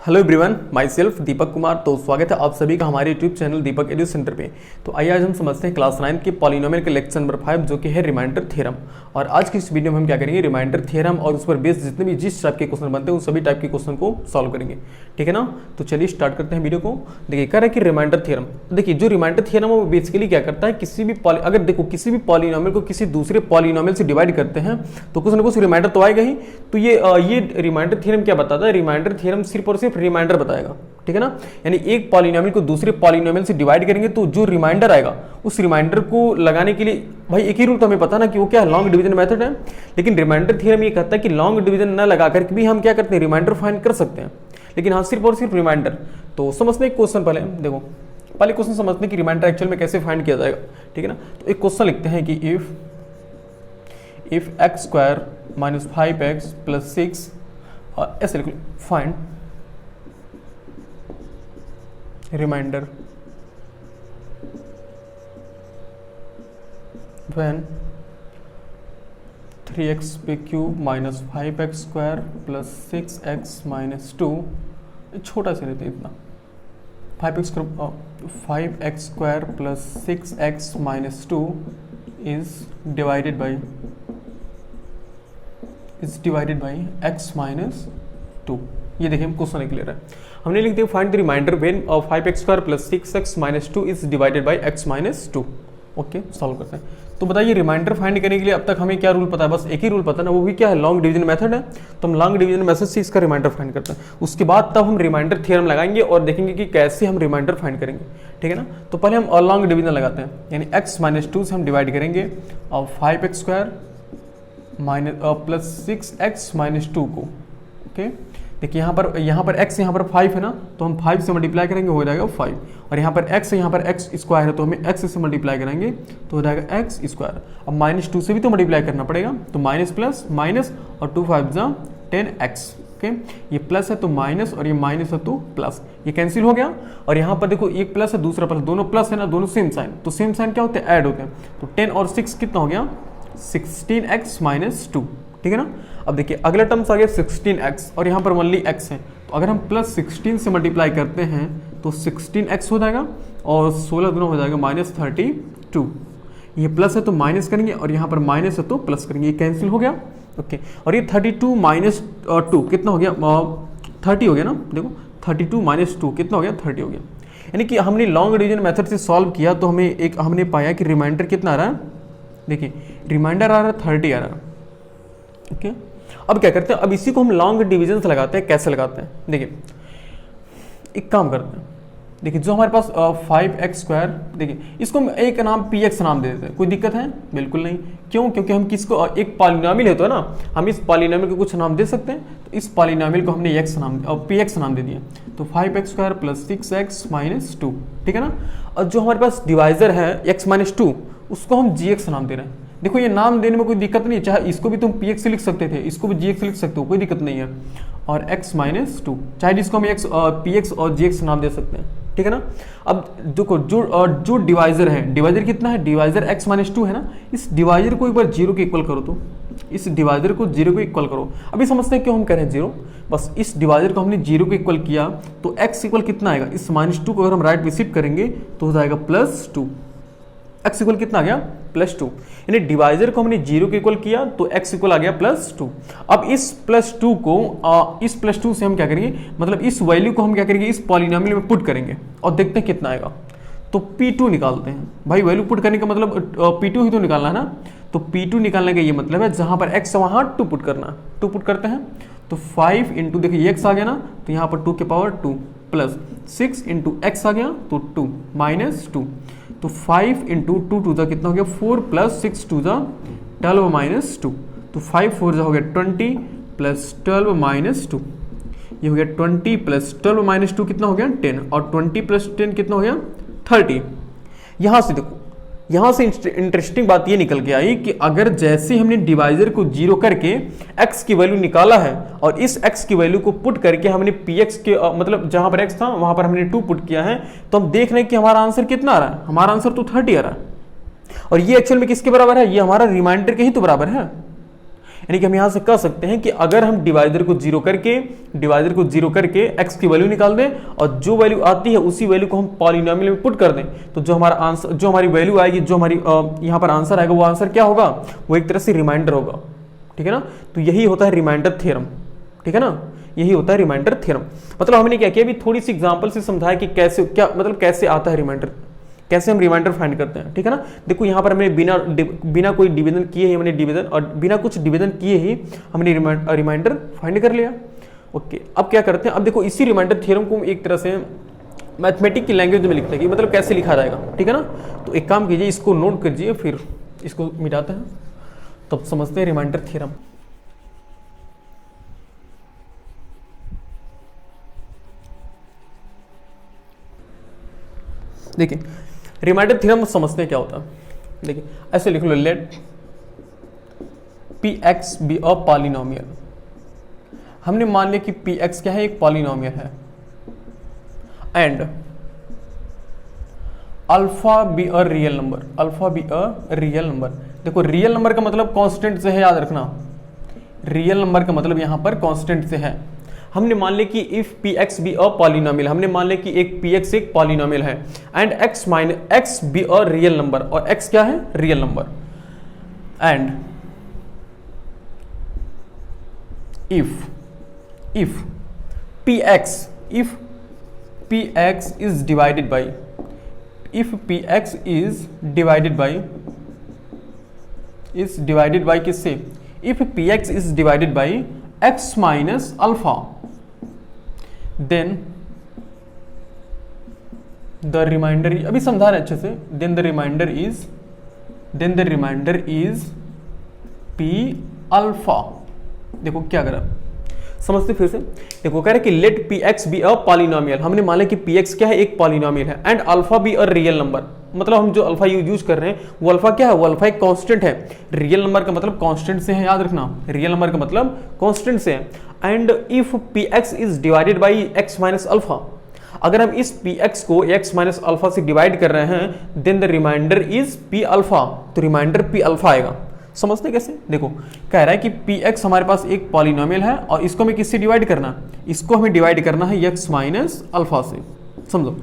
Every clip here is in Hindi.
Hello everyone, my self Deepak Kumar. तो स्वागत है आप सभी का हमारे यूट्यूब चैनल दीपक एडू सेंटर पे। तो आइए आज हम समझते हैं क्लास 9 के पॉलिनोमियल के लेक्चर नंबर 5 जो कि है रिमाइंडर थ्योरम। और आज की इस वीडियो में हम क्या करेंगे, रिमाइंडर थ्योरम और उस पर बेस्ड जितने भी जिस टाइप के क्वेश्चन बनते हैं उन सभी टाइप के क्वेश्चन को सॉल्व करेंगे। ठीक है ना। तो चलिए स्टार्ट करते हैं वीडियो को। देखिए कह रहा है कि रिमाइंडर थ्योरम, देखिए जो रिमाइंडर थ्योरम है वो बेसिकली क्या करता है, किसी भी अगर देखो किसी भी पॉलिनोमियल को किसी दूसरे पॉलिनोमियल से डिवाइड करते हैं तो कुछ ना कुछ रिमाइंडर तो आएगा ही। तो ये रिमाइंडर थ्योरम क्या बताता है, रिमाइंडर थ्योरम सिर्फ और सिर्फ रिमाइंडर बताएगा। ठीक है ना। यानी एक पॉलिनोमियल को दूसरे पॉलिनोमियल से डिवाइड करेंगे तो जो रिमाइंडर आएगा उस रिमाइंडर को लगाने के लिए भाई एक ही रूल तो हमें पता ना कि वो क्या है, लॉन्ग डिवीजन मेथड है। लेकिन रिमाइंडर थ्योरम ये कहता है कि लॉन्ग डिवीजन न लगा करके भी हम क्या करते हैं, रिमाइंडर फाइंड कर सकते हैं। लेकिन हाँ सिर्फ और सिर्फ रिमाइंडर। तो समझते हैं क्वेश्चन, पहले देखो पहले क्वेश्चन समझते हैं कि रिमाइंडर एक्चुअल में कैसे फाइंड किया जाएगा। ठीक है ना। तो एक क्वेश्चन लिखते हैं कि if x square minus 5x plus 6 ऐसे लिख लो, फाइंड रिमाइंडर when 3x पे cube minus 5x square plus 6x minus 2, छोटा सा रहते इतना, 5x square plus 6x minus 2 is divided by x minus 2। ये देखिए हम क्वेश्चन क्लियर है, हमने लिख दिया find the reminder when 5x square plus 6x minus 2 is divided by x minus 2। Okay solve करते हैं। तो बताइए रिमाइंडर फाइंड करने के लिए अब तक हमें क्या रूल पता है, बस एक ही रूल पता है ना, वो भी क्या है, लॉन्ग डिवीजन मेथड है। तो हम लॉन्ग डिवीजन मेथड से इसका रिमाइंडर फाइंड करते हैं। उसके बाद तब हम रिमाइंडर थ्योरम लगाएंगे और देखेंगे कि कैसे हम रिमाइंडर फाइंड करेंगे। ठीक है ना। तो पहले हम लॉन्ग डिवीजन लगाते हैं, यानी x माइनस 2 से हम डिवाइड करेंगे और 5x square minus plus 6x minus 2 को। ओके देखिए यहाँ पर x यहाँ पर 5 है ना, तो हम 5 से मल्टीप्लाई करेंगे हो जाएगा 5, और यहाँ पर x स्क्वायर है तो हमें x से मल्टीप्लाई करेंगे तो हो जाएगा x स्क्वायर। अब माइनस 2 से भी तो मल्टीप्लाई करना पड़ेगा, तो माइनस प्लस माइनस और 2 5 जा 10x। ओके ये प्लस है तो माइनस और ये माइनस है तो प्लस, ये कैंसिल हो गया। और यहाँ पर देखो एक प्लस है दूसरा प्लस, दोनों प्लस है ना, दोनों सेम साइन, तो सेम साइन क्या होते हैं, ऐड होते हैं। तो 10 और 6 कितना हो गया, 16x माइनस 2। ठीक है ना। अब देखिए अगला टर्म्स आ गया 16x और यहाँ पर ओनली x है, तो अगर हम प्लस 16 से मल्टीप्लाई करते हैं तो 16x हो जाएगा और 16 गुना हो जाएगा माइनस 32। ये प्लस है तो माइनस करेंगे और यहाँ पर माइनस है तो प्लस करेंगे, ये कैंसिल हो गया। ओके और ये 32 माइनस 2 कितना हो गया, 30 हो गया ना। देखो 32 माइनस 2 कितना हो गया, 30 हो गया। यानी कि हमने लॉन्ग डिवीजन मेथड से सॉल्व किया तो हमें हमने पाया कि रिमाइंडर कितना आ रहा है, देखिए रिमाइंडर आ रहा है 30 आ रहा है। ओके अब क्या करते हैं, अब इसी को हम लॉन्ग डिवीजन से लगाते हैं। कैसे लगाते हैं, देखिए एक काम करते हैं, देखिए जो हमारे पास 5x स्क्वायर, देखिए इसको हम एक नाम px नाम दे देते हैं, कोई दिक्कत है, बिल्कुल नहीं। क्यों, क्योंकि हम किसको एक पॉलिनोमियल है तो है ना, हम इस पॉलिनोमियल को कुछ नाम दे सकते हैं। तो इस पॉलिनोमियल को हमने x नाम px नाम दे दिया, तो 5x square plus 6x minus 2। ठीक है ना। और जो हमारे पास डिवाइजर है x माइनस 2 उसको हम gx नाम दे रहे हैं। देखो ये नाम देने में कोई दिक्कत नहीं है, चाहे इसको भी तुम px से लिख सकते थे, इसको भी gx से लिख सकते हो, कोई दिक्कत नहीं है। और x माइनस 2 चाहे इसको हम px और gx नाम दे सकते हैं। ठीक है ना। अब देखो जो डिवाइजर है, डिवाइजर कितना है, डिवाइजर x माइनस 2 है ना, इस डिवाइजर को एक बार 0 के इक्वल करो, तो इस डिवाइजर को 0 को इक्वल करो। अभी समझते हैं क्यों हम कह रहे हैं 0, बस इस डिवाइजर को हमने 0 को इक्वल किया तो x इक्वल कितना आएगा, इस माइनस 2 को अगर हम राइट में शिफ्ट करेंगे तो हो जाएगा प्लस 2। x इक्वल कितना आ गया, प्लस 2। यानी डिवाइजर को हमने 0 के इक्वल किया तो x इक्वल आ गया प्लस 2। अब इस प्लस 2 को इस प्लस 2 से हम क्या करेंगे, मतलब इस वैल्यू को हम क्या करेंगे, इस पॉलिनोमियल में पुट करेंगे और देखते हैं कितना आएगा। तो P2 निकालते हैं भाई, वैल्यू पुट करने का मतलब P2 ही तो निकालना है ना। तो P2 निकालने का ये मतलब है जहां पर x है वहां 2 पुट करना, 2 पुट करते हैं तो 5 इंटू, देखिए x आ गया ना, तो यहाँ पर 2 के पावर 2 प्लस 6 इंटू x आ गया तो 2 माइनस 2, तो 5 इंटू 2 टू द कितना हो गया 4 प्लस 6 टू द 12 माइनस 2, तो 5 4 हो गया 20 प्लस 12 माइनस 2, ये हो गया 20 प्लस 12 माइनस 2 कितना हो गया 10, और 20 प्लस 10 कितना हो गया 30। यहाँ से देखो, यहाँ से इंटरेस्टिंग बात ये निकल के आई कि अगर जैसे हमने डिवाइजर को 0 करके x की वैल्यू निकाला है और इस x की वैल्यू को पुट करके हमने px के मतलब जहां पर x था वहां पर हमने 2 पुट किया है, तो हम देख रहे हैं कि हमारा आंसर कितना आ रहा है, हमारा आंसर तो 30 आ रहा है। और ये एक्चुअल में किसके बराबर है, ये हमारा रिमाइंडर के ही तो बराबर है। यानी कि हम यहाँ से कह सकते हैं कि अगर हम डिवाइडर को जीरो करके x की वैल्यू निकाल दें और जो वैल्यू आती है उसी वैल्यू को हम पॉलिनोमियल में पुट कर दें, तो जो हमारा आंसर, जो हमारी वैल्यू आएगी, जो हमारी यहाँ पर आंसर आएगा, वो आंसर क्या होगा, वो एक तरह से रिमाइंडर होगा। ठीक है ना, तो यही होता है रिमाइंडर थ्योरम। ठीक है ना, यही होता है रिमाइंडर थ्योरम। मतलब हमने क्या किया, अभी थोड़ी सी एग्जांपल से समझाया कि कैसे, क्या मतलब कैसे आता है रिमाइंडर, कैसे हम रिमाइंडर फाइंड करते हैं। ठीक है ना, देखो यहाँ पर हमने बिना कोई डिवीजन किए ही हमने डिवीजन और बिना कुछ डिवीजन किए ही हमने रिमाइंडर फाइंड कर लिया। ओके, अब क्या करते हैं, अब देखो इसी रिमाइंडर थ्योरम को एक तरह से मैथमेटिक्स की लैंग्वेज में लिखते हैं कि मतलब कैसे लिखा जाएगा। ठीक है ना, तो एक काम कीजिए, इसको नोट कीजिए, फिर इसको मिटाते हैं, तब समझते हैं रिमाइंडर थ्योरम। देखिए रिमाइंडर थ्योरम समझते हैं क्या होता है। देखिए ऐसे लिख लो, let P x be a polynomial. हमने मान लिया कि पी एक्स क्या है, एक पॉलिनोमियल है, and alpha be a real number, alpha be a real number. देखो रियल नंबर का मतलब कांस्टेंट से है, याद रखना, रियल नंबर का मतलब यहां पर कांस्टेंट से है। हमने मान लिया कि if p x be a polynomial, हमने मान लिया कि एक पी एक्स एक पॉलिनोमियल है, and x minus x be a real number, और एक्स क्या है, real number, and if px is divided by, if px is divided by किससे, if px is divided by x minus alpha, then the remainder, अभी समझा रहे अच्छे से, then the remainder is p alpha। देखो क्या करा, समझते फिर से, देखो कह रहे कि let P x be a polynomial, हमने माना कि पी एक्स क्या है, एक पॉलिनोमियल है, and alpha be a real number, मतलब हम जो अल्फा यूज कर रहे हैं वो अल्फा क्या है, वो अल्फा एक कांस्टेंट है, रियल नंबर का मतलब कांस्टेंट से है, याद रखना, रियल नंबर का मतलब कांस्टेंट से है, and if p x is divided by x minus alpha, अगर हम इस पी एक्स को एक्स माइनस अल्फा से डिवाइड कर रहे हैं, then the reminder is p alpha, तो रिमाइंडर पी अल्फा आएगा। समझते कैसे, देखो कह रहा है कि पी एक्स हमारे पास एक पॉलिनोमियल है और इसको हमें किससे डिवाइड करना है, इसको हमें डिवाइड करना है एक्स माइनस अल्फा से। समझो,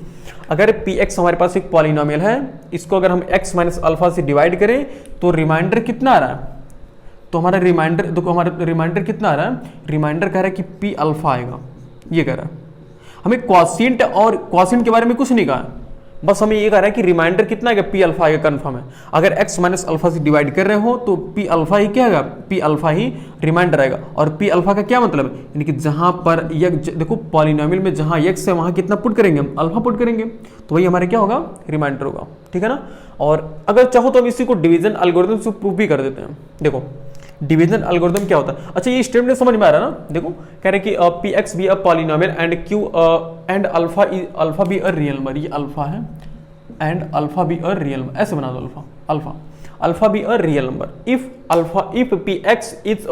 अगर पी एक्स हमारे पास एक पॉलिनोमियल है, इसको अगर हम एक्स माइनस अल्फा से डिवाइड करें तो रिमाइंडर कितना आ रहा है, तो हमारा रिमाइंडर, देखो हमारा रिमाइंडर कितना आ रहा है, रिमाइंडर कह रहा है कि पी अल्फा आएगा, ये कह रहा है। हमें क्वॉशिएंट और क्वॉशिएंट के बारे में कुछ नहीं कहा, बस हमें ये कह रहा है कि रिमाइंडर कितना है, पी अल्फा आएगा, कंफर्म है। अगर x माइनस अल्फा से डिवाइड कर रहे हो तो पी अल्फा ही क्या आएगा, पी अल्फा ही रिमाइंडर आएगा। और पी अल्फा का क्या मतलब है, यानी कि जहां पर देखो पॉलिनोमियल में जहां x है वहां कितना पुट करेंगे, हम अल्फा पुट करेंगे, तो वही हमारे क्या होगा, रिमाइंडर होगा। ठीक है ना, और अगर चाहो तो हम इसी को डिवीजन एल्गोरिथम से प्रूव भी कर देते हैं। देखो डिवीजन एल्गोरिथम क्या होता है, अच्छा ये स्टेटमेंट समझ में आ रहा है ना, देखो कह रहे कि P x be a polynomial and Q and alpha be a real number, ये अल्फा है, and alpha be a real number, ऐसे बना दो, alpha be a real number, if p x is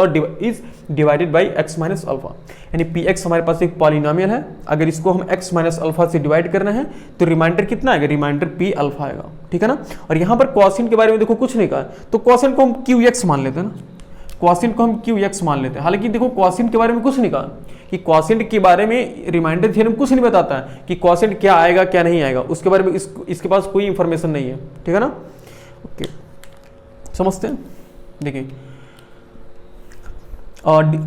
divided by x minus alpha, यानी पी एक्स हमारे पास एक पॉलिनोमियल है, अगर इसको हम एक्स माइनस अल्फा से डिवाइड करना है तो रिमाइंडर कितना आएगा, रिमाइंडर पी अल्फा आएगा। ठीक है ना, और यहाँ पर क्वॉशिएंट के बारे में देखो कुछ नहीं कहा, तो क्वॉशिएंट को हम क्यू एक्स मान लेते हैं ना, क्वॉशिएंट को हम क्यू एक्स मान लेते हैं। हालांकि देखो क्वॉशिएंट के बारे में कुछ नहीं कहा, कि क्वॉशिएंट के बारे में रिमाइंडर थ्योरम कुछ नहीं बताता है कि क्वॉशिएंट क्या आएगा क्या नहीं आएगा, उसके बारे में इसके पास कोई इंफॉर्मेशन नहीं है। ठीक है ना, ओके समझते हैं। देखिए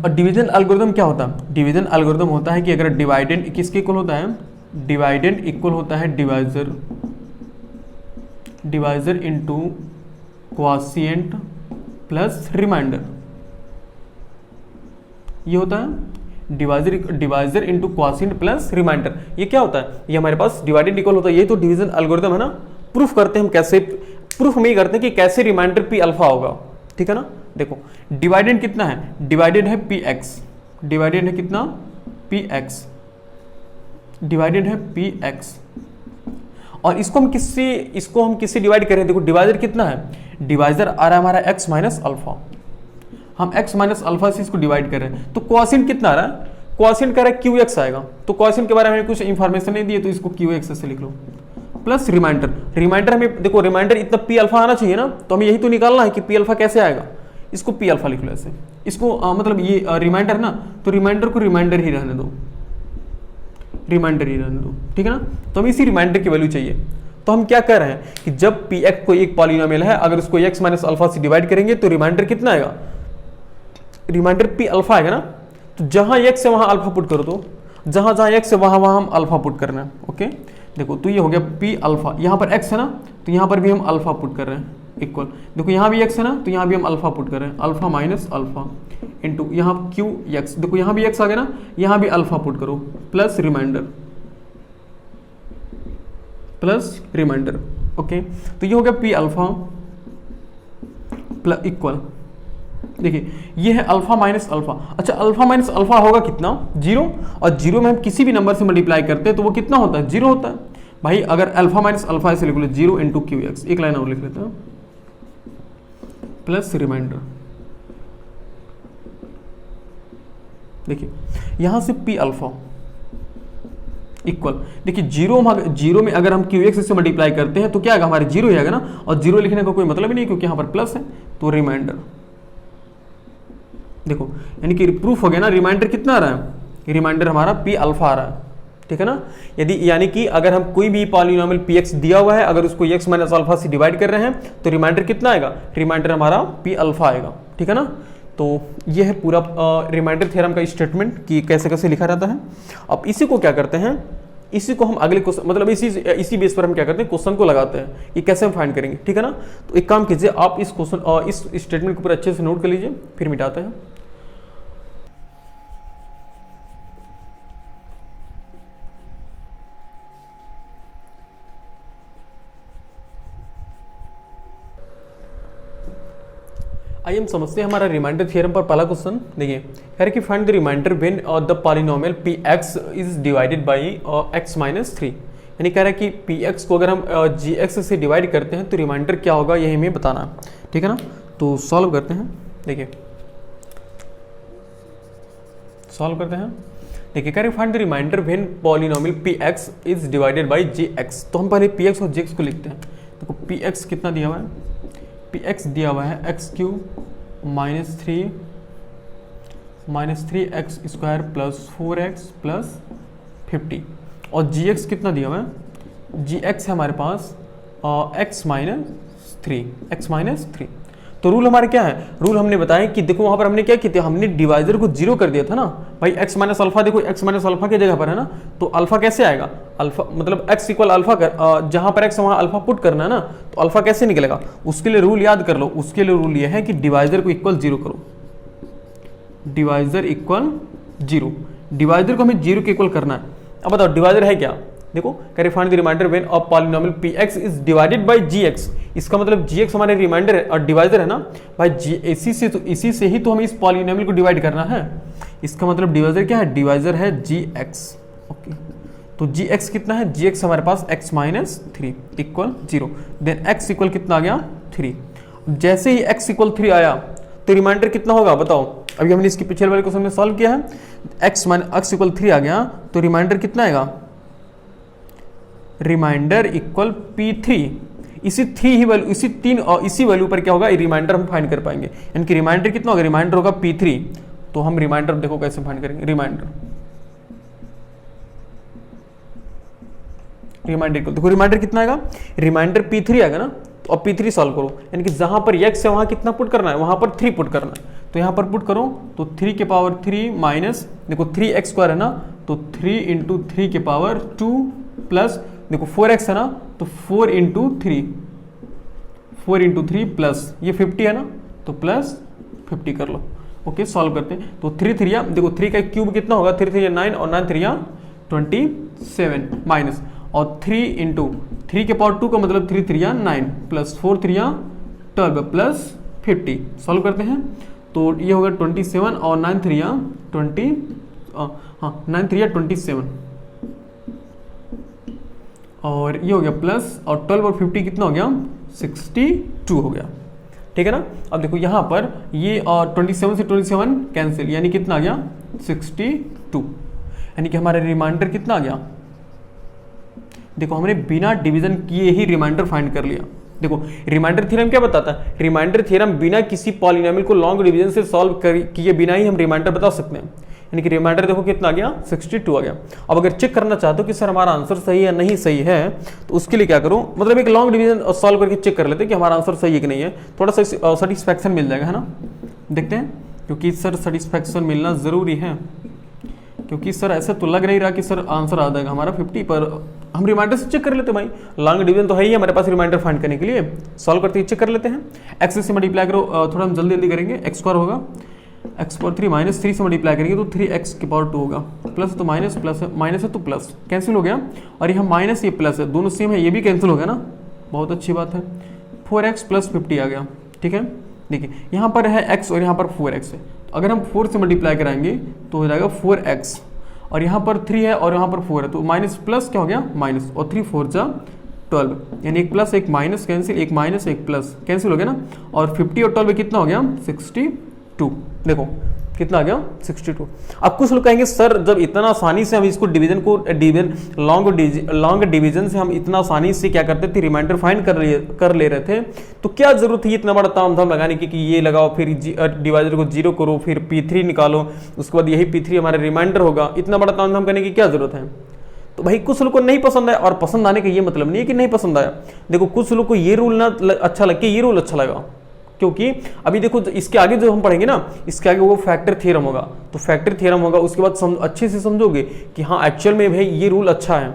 डिवीजन एल्गोरिथम क्या होता है, डिवीजन एल्गोरिथम होता है कि अगर डिवाइडेंड किसके इक्वल होता है, डिवाइडेंड इक्वल होता है डिवाइजर इनटू क्वॉशिएंट प्लस रिमाइंडर, ये होता है डिवाइजर इनटू क्वॉशिएंट प्लस रिमाइंडर। ये क्या होता है, ये हमारे पास डिवाइडेड इक्वल होता है, ये तो डिवीजन एल्गोरिथम है ना। प्रूफ करते हैं हम, कैसे प्रूफ हम ये करते हैं कि कैसे रिमाइंडर पी अल्फा होगा। ठीक है ना, देखो डिवाइडेड कितना है, डिवाइडेड है पी एक्स, डिवाइडेड है कितना, पी एक्स, डिवाइडेड है पी एक्स, और इसको हम किससे डिवाइड करें, देखो डिवाइजर कितना है, डिवाइजर आ रहा है हमारा x माइनस अल्फा, हम x माइनस अल्फा से इसको डिवाइड कर रहे हैं, तो क्वॉशिएंट कितना आ रहा है, क्वॉशिएंट कह रहा है QX आएगा, तो क्वॉशिएंट के बारे में कुछ इंफॉर्मेशन नहीं दी है तो इसको QX से लिख लो, प्लस रिमाइंडर हमें देखो रिमाइंडर इतना पी अल्फा आना चाहिए ना, तो हमें यही तो निकालना है कि पी अल्फा कैसे आएगा, इसको पी अल्फा लिख लो ऐसे, इसको मतलब ये रिमाइंडर ना, तो रिमाइंडर को रिमाइंडर ही रहने दो, रिमाइंडर ही रहने दो, ठीक है ना। तो हमें इसी रिमाइंडर की वैल्यू चाहिए। तो हम क्या कर रहे हैं कि जब पी एक्स कोई एक पॉलिनोमियल है, अगर उसको एक्स माइनस अल्फा से डिवाइड करेंगे तो रिमाइंडर कितना आएगा, रिमाइंडर पी अल्फा आएगा ना। तो जहां एक्स है वहां अल्फा पुट करो, तो जहां जहां एक्स है वहां हम अल्फा पुट कर रहे हैं। ओके, देखो तो ये हो गया पी अल्फा, यहाँ पर एक्स है ना, तो यहाँ पर भी हम अल्फा पुट कर रहे हैं इक्वल। देखो यहाँ भी एक्स है ना, तो यहाँ भी हम अल्फा पुट कर रहे हैं, अल्फा माइनस अल्फा इंटू यहाँ क्यू एक्स। देखो यहाँ भी एक्स आ गया ना, यहाँ भी अल्फा पुट करो plus reminder, plus reminder. Okay, तो ये हो गया पी अल्फा प्लस इक्वल, देखिए ये है अल्फा माइनस अल्फा। अच्छा, अल्फा माइनस अल्फा होगा कितना, 0, और 0 में हम किसी भी नंबर से मल्टीप्लाई करते हैं तो वो कितना होता है, 0 होता है भाई। अगर अल्फा माइनस अल्फा ऐसे लिख लो, 0 इंटू क्यू एक्स, एक लाइन और लिख लेते हैं, प्लस रिमाइंडर। देखिए यहां से पी अल्फा इक्वल, देखिए जीरो में अगर हम क्यू एक्स से मल्टीप्लाई करते हैं तो क्या आएगा, हमारे 0 ही आएगा ना, और 0 लिखने का कोई मतलब ही नहीं क्योंकि यहां पर प्लस है, तो रिमाइंडर। देखो यानी कि प्रूफ हो गया ना, रिमाइंडर कितना आ रहा है, रिमाइंडर हमारा पी अल्फा आ रहा है, ठीक है ना। यदि यानी कि अगर हम कोई भी पॉलिनोमियल पी एक्स दिया हुआ है, अगर उसको एक्स माइनस अल्फा से डिवाइड कर रहे हैं तो रिमाइंडर कितना आएगा, रिमाइंडर हमारा पी अल्फा आएगा, ठीक है ना। तो ये है पूरा रिमाइंडर थ्योरम का स्टेटमेंट कि कैसे कैसे लिखा जाता है। अब इसी को क्या करते हैं, इसी को हम अगले क्वेश्चन मतलब इसी बेस पर हम क्या करते हैं, क्वेश्चन को लगाते हैं कि कैसे हम फाइंड करेंगे, ठीक है ना। तो एक काम कीजिए, आप इस क्वेश्चन इस स्टेटमेंट को पूरा अच्छे से नोट कर लीजिए, फिर मिटाते हैं। आइए हम समझते हैं हमारा रिमाइंडर थ्योरम पर पहला क्वेश्चन। देखिए कह रहे कि find the reminder when the polynomial p x is divided by x minus 3। यानी कह रहा है कि पी एक्स को अगर हम जी एक्स से डिवाइड करते हैं तो रिमाइंडर क्या होगा, यही हमें बताना है, ठीक है ना। तो सॉल्व करते हैं, देखिए सॉल्व करते हैं। देखिए कह रहे find the reminder when polynomial p x is divided by g x. तो हम पहले पी एक्स और जी एक्स को लिखते हैं। देखो पी एक्स कितना दिया हुआ है, पी एक्स दिया हुआ है x cube minus three x square plus 4x plus 50, और जी एक्स कितना दिया हुआ है, जी एक्स है हमारे पास एक्स माइनस थ्री। तो रूल हमारे क्या है, रूल हमने बताया कि देखो वहां पर हमने क्या किया था, हमने डिवाइजर को 0 कर दिया था ना भाई, एक्स माइनस अल्फा, देखो एक्स माइनस अल्फा की जगह पर है ना, तो अल्फा कैसे आएगा, अल्फा मतलब एक्स इक्वल अल्फा कर, जहां पर एक्स वहां अल्फा पुट करना है ना, तो अल्फा कैसे निकलेगा, उसके लिए रूल याद कर लो। उसके लिए रूल यह है कि डिवाइजर को इक्वल 0 करो, डिवाइजर इक्वल 0, डिवाइजर को हमें 0 के इक्वल करना है। अब बताओ डिवाइजर है क्या, देखो carry find the reminder when a polynomial p x is divided by g x. इसका मतलब जी एक्स हमारे रिमाइंडर है और डिवाइजर है ना भाई, इसी से ही तो हमें इस पॉलिनोमियल को डिवाइड करना है। इसका मतलब डिवाइजर क्या है, डिवाइजर है जी एक्स। ओके, तो जी एक्स कितना है, जी एक्स हमारे पास X minus 3 equal 0, then x equal कितना आ गया 3। जैसे ही एक्स इक्वल 3 आया तो रिमाइंडर कितना होगा बताओ, अभी हमने इसके पिछले वाले क्वेश्चन में सॉल्व किया है, एक्स इक्वल 3 आ गया तो रिमाइंडर कितना आएगा, रिमाइंडर इक्वल P3। इसी 3 ही वैल्यू, इसी 3 और इसी वैल्यू पर क्या होगा, रिमाइंडर हम फाइंड कर पाएंगे। यानी कि रिमाइंडर कितना होगा, रिमाइंडर होगा P3। तो हम रिमाइंडर देखो कैसे फाइंड करेंगे, रिमाइंडर देखो रिमाइंडर कितना आएगा, रिमाइंडर P3 आएगा ना, तो अब P3 सॉल्व करो, यानी कि जहां पर x है वहां कितना पुट करना है, वहां पर 3 पुट करना है। तो यहां पर पुट करो तो 3 के पावर 3 माइनस, देखो 3x स्क्वायर है ना, तो 3 इंटू 3 के पावर 2 प्लस, देखो 4x है ना, तो 4 इंटू 3 प्लस ये 50 है ना, तो प्लस 50 कर लो। ओके, सॉल्व करते हैं। तो 3 3 देखो 3 का क्यूब कितना होगा, 3 3 9 और 9 3 27 माइनस, और 3 इंटू 3 के पावर 2 का मतलब 3 3 9 प्लस 4 3 12 प्लस 50। सॉल्व करते हैं तो ये होगा 27 और 9 3 20, हाँ 9 3 27, और ये हो गया प्लस, और 12 और 50 कितना हो गया 62 हो गया, ठीक है ना। अब देखो यहाँ पर ये 27 से 27 कैंसिल, यानी कितना आ गया 62, यानी कि हमारा रिमाइंडर कितना आ गया, देखो हमने बिना डिवीजन किए ही रिमाइंडर फाइंड कर लिया। देखो रिमाइंडर थ्योरम क्या बताता है, रिमाइंडर थ्योरम बिना किसी पॉलिनोमियल को लॉन्ग डिवीजन से सॉल्व किए बिना ही हम रिमाइंडर बता सकते हैं। यानी कि रिमाइंडर देखो कितना आ गया, 62 आ गया। अब अगर चेक करना चाहते हो कि सर हमारा आंसर सही है नहीं सही है, तो उसके लिए क्या करो, मतलब एक लॉन्ग डिवीजन सॉल्व करके चेक कर लेते हैं कि हमारा आंसर सही है कि नहीं है, थोड़ा सा सेटिस्फैक्शन मिल जाएगा, है ना। देखते हैं, क्योंकि सर सेटिस्फैक्शन मिलना जरूरी है, क्योंकि सर ऐसा तो लग नहीं रहा कि सर आंसर आ जाएगा हमारा 50 पर। हम रिमाइंडर से चेक कर लेते हैं भाई, लॉन्ग डिवीजन तो है ही हमारे पास रिमाइंडर फाइंड करने के लिए, सॉल्व करते ही चेक कर लेते हैं। एक्स से मल्टीप्लाई करो, थोड़ा हम जल्दी जल्दी करेंगे, एक्स स्क्वायर होगा एक्स पावर 3 माइनस 3 से मल्टीप्लाई करेंगे तो 3x की पावर 2 होगा, प्लस तो माइनस, प्लस है माइनस है तो प्लस, कैंसिल हो गया। और यहाँ माइनस ये प्लस है, दोनों सेम है, ये भी कैंसिल हो गया ना, बहुत अच्छी बात है। 4x प्लस 50 आ गया, ठीक है। देखिए यहाँ पर है x और यहाँ पर 4x है, तो अगर हम 4 से मल्टीप्लाई कराएंगे तो हो जाएगा 4x, और यहाँ पर 3 है और यहाँ पर 4 है, तो माइनस प्लस क्या हो गया माइनस, और 3 4 जा 12, यानी एक प्लस एक माइनस कैंसिल, एक माइनस एक प्लस कैंसिल हो गया ना। और 50 और 12 कितना हो गया 62, देखो कितना आ गया 62। अब कुछ लोग कहेंगे सर जब इतना आसानी से हम इसको डिवीजन को लॉन्ग डिवीजन से हम इतना आसानी से क्या करते थे, रिमाइंडर फाइंड कर ले रहे थे, तो क्या जरूरत थी इतना बड़ा तामझाम लगाने की कि ये लगाओ फिर डिवाइजर को 0 करो फिर P3 निकालो, उसके बाद यही P3 हमारा रिमाइंडर होगा, इतना बड़ा तामझाम करने की क्या जरूरत है। तो भाई कुछ लोग को नहीं पसंद आया, और पसंद आने का ये मतलब नहीं है कि नहीं पसंद आया। देखो कुछ लोग को ये रूल ना अच्छा लग के ये रूल अच्छा लगा, क्योंकि अभी देखो इसके आगे जो हम पढ़ेंगे ना, इसके आगे वो फैक्टर थ्योरम होगा, तो फैक्टर थ्योरम होगा, उसके बाद अच्छे से समझोगे कि हाँ एक्चुअल में भाई ये रूल अच्छा है,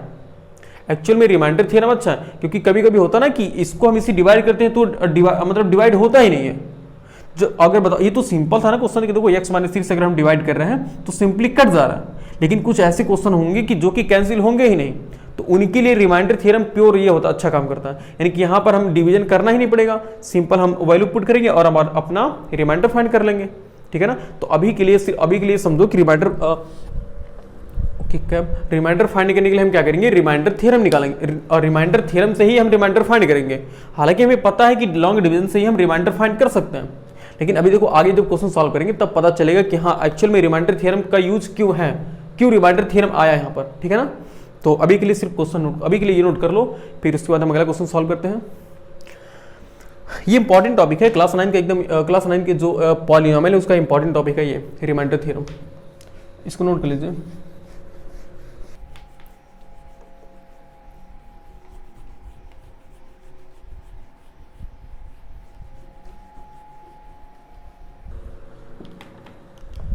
एक्चुअल में रिमाइंडर थ्योरम अच्छा है। क्योंकि कभी कभी होता ना कि इसको हम इसी डिवाइड करते हैं तो मतलब डिवाइड होता ही नहीं है। जो अगर बताओ ये तो सिंपल था ना क्वेश्चन कि देखो x माइनस 3 से अगर हम डिवाइड कर रहे हैं तो सिंपली कट जा रहा है, लेकिन कुछ ऐसे क्वेश्चन होंगे कि जो कि कैंसिल होंगे ही नहीं, तो उनके लिए रिमाइंडर थ्योरम प्योर ये होता अच्छा काम करता है। यानी कि यहाँ पर हम डिवीजन करना ही नहीं पड़ेगा, सिंपल हम वैल्यू पुट करेंगे और हम अपना रिमाइंडर फाइंड कर लेंगे, ठीक है ना। तो अभी के लिए समझो कि रिमाइंडर फाइंड करने के लिए हम क्या करेंगे, रिमाइंडर थ्योरम निकालेंगे, और रिमाइंडर थ्योरम से ही हम रिमाइंडर फाइंड करेंगे। हालांकि हमें पता है कि लॉन्ग डिवीजन से ही हम रिमाइंडर फाइंड कर सकते हैं, लेकिन अभी देखो आगे जब क्वेश्चन सॉल्व करेंगे तब पता चलेगा कि हाँ एक्चुअल में रिमाइंडर थ्योरम का यूज क्यों है, क्यों रिमाइंडर थ्योरम आया यहाँ पर, ठीक है ना। तो अभी के लिए सिर्फ क्वेश्चन अभी के लिए ये नोट कर लो, फिर उसके बाद हम अगला क्वेश्चन सॉल्व करते हैं। ये इंपॉर्टेंट टॉपिक है क्लास 9 का, एकदम क्लास 9 के जो पॉलिनोमियल है उसका इंपॉर्टेंट टॉपिक है ये रिमाइंडर थ्योरम, इसको नोट कर लीजिए।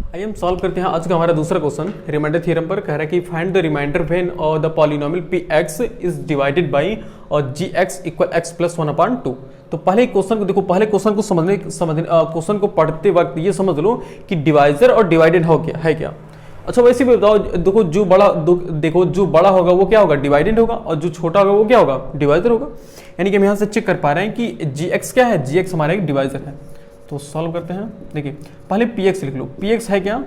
आइए हम सॉल्व करते हैं आज का हमारा दूसरा क्वेश्चन रिमाइंडर थ्योरम पर। कह रहा है कि find the reminder when the polynomial px is divided by और gx इक्वल x प्लस 1/2। तो पहले क्वेश्चन को देखो, पहले क्वेश्चन को समझने क्वेश्चन को पढ़ते वक्त ये समझ लो कि डिवाइजर और डिवाइडेड है क्या। अच्छा वैसे भी बताओ, देखो जो बड़ा होगा वो क्या होगा, डिवाइडेड होगा, और जो छोटा होगा वो क्या होगा, डिवाइजर होगा। यानी कि हम यहाँ से चेक कर पा रहे हैं कि gx क्या है, gx हमारा एक डिवाइजर है। तो सॉल्व करते हैं। देखिए पहले px लिख लो, px है क्या,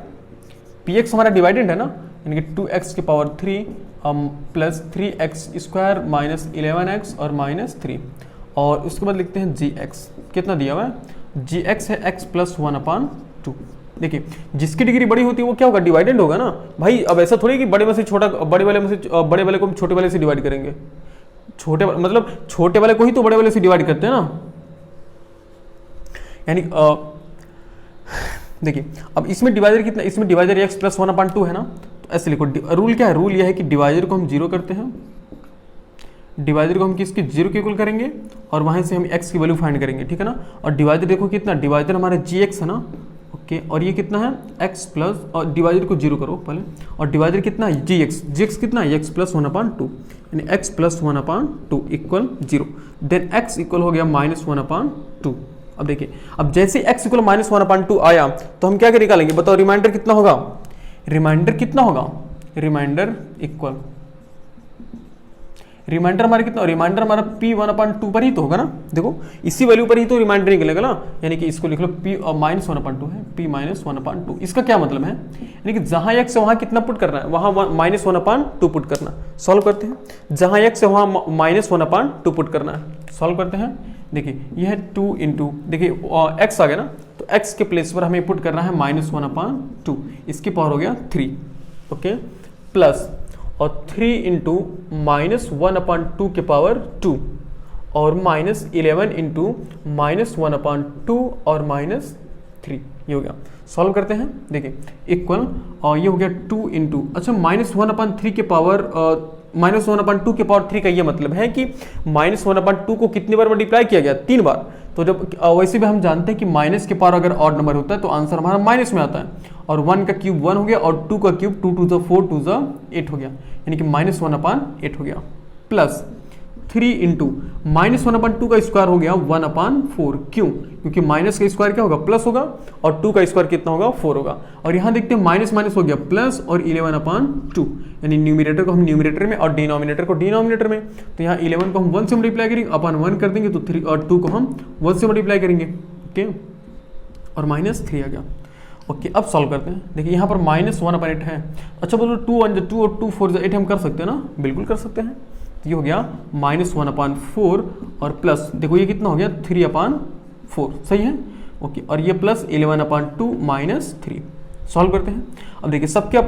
px हमारा डिवाइडेड है ना, यानी कि 2x की power 3 plus 3x square minus 11x और माइनस 3, और उसके बाद लिखते हैं gx कितना दिया हुआ है, gx है x प्लस 1/2। देखिए जिसकी डिग्री बड़ी होती है वो क्या होगा, डिवाइडेड होगा ना भाई। अब ऐसा थोड़ी कि बड़े में से छोटा, बड़े वाले को हम छोटे वाले से डिवाइड करेंगे, छोटे वाले को ही तो बड़े वाले से डिवाइड करते हैं ना। यानी देखिए अब इसमें डिवाइजर कितना, इसमें डिवाइजर x प्लस 1/2 है ना, तो ऐसे लिखो। रूल क्या है, रूल यह है कि डिवाइजर को हम 0 करते हैं, डिवाइजर को हम किसके 0 के इक्वल करेंगे, और वहां से हम x की वैल्यू फाइंड करेंगे, ठीक है ना। और डिवाइजर देखो कितना, डिवाइजर हमारा gx है ना, ओके, और ये कितना है x प्लस, और डिवाइजर को 0 करो पहले, और डिवाइजर कितना है gx कितना है x प्लस 1/2, यानी x plus 1/2 equal 0, then x equal हो गया माइनस 1/2। अब देखिए अब जैसे x इक्वल माइनस 1/2 आया तो हम क्या निकालेंगे, बताओ रिमाइंडर कितना होगा, रिमाइंडर कितना होगा, रिमाइंडर इक्वल, रिमाइंडर हमारा कितना, रिमाइंडर हमारा p 1/2 पर ही तो होगा ना। देखो इसी वैल्यू पर ही तो रिमाइंडर निकलेगा ना, यानी कि इसको लिख लो p माइनस 1/2 है, p माइनस 1/2। इसका क्या मतलब है, यानी कि जहां x है वहां कितना पुट करना है, वहां माइनस 1/2 पुट करना। सॉल्व करते हैं, जहां x है वहां माइनस 1/2 पुट करना है। सॉल्व करते हैं। देखिए यह है 2 इंटू, देखिए x आ गया ना, तो x के प्लेस पर हमें पुट करना है माइनस 1/2, इसकी पावर हो गया 3, ओके, प्लस और 3 इंटू माइनस 1/2 के पावर 2, और -11 इंटू -1/2 और -3, ये हो गया। सॉल्व करते हैं, देखिए इक्वल, और ये हो गया 2 इंटू, अच्छा -1/3 के पावर -1/2 के पावर 3 का ये मतलब है कि -1/2 को कितनी बार मल्टीप्लाई किया गया, 3 बार। तो जब वैसे भी हम जानते हैं कि माइनस के पावर अगर ऑड नंबर होता है तो आंसर हमारा माइनस में आता है, और 1 का क्यूब 1 हो गया और 2 का क्यूब 2 2 4 2 8 हो गया, यानी कि -1/8 हो गया, प्लस 3 इंटू -1/2 का स्क्वायर हो गया 1/4, क्यों? क्योंकि माइनस का स्क्वायर क्या होगा, प्लस होगा, और 2 का स्क्वायर कितना होगा, 4 होगा। और यहाँ देखते हैं माइनस माइनस हो गया प्लस, और 11/2, यानी न्यूमिनेटर को हम न्यूमिनेटर में और डिनोमिनेटर को डिनोमिनेटर में। तो यहाँ 11 को हम 1 से मल्टीप्लाई करेंगे, अपन 1 कर देंगे, तो 3 और 2 को हम 1 से मल्टीप्लाई करेंगे, ओके, और -3 आ गया। ओके, अब सॉल्व करते हैं। देखिए यहाँ पर -1/8 है, अच्छा बोलो 2 1 2 और 2 4 8 हम कर सकते हैं ना, बिल्कुल कर सकते हैं। ये हो गया -1/4 और प्लस, देखो ये कितना हो गया 3/4, सही है, ओके, और ये प्लस 11/2 -3। सॉल्व करते हैं। अब देखिए सबके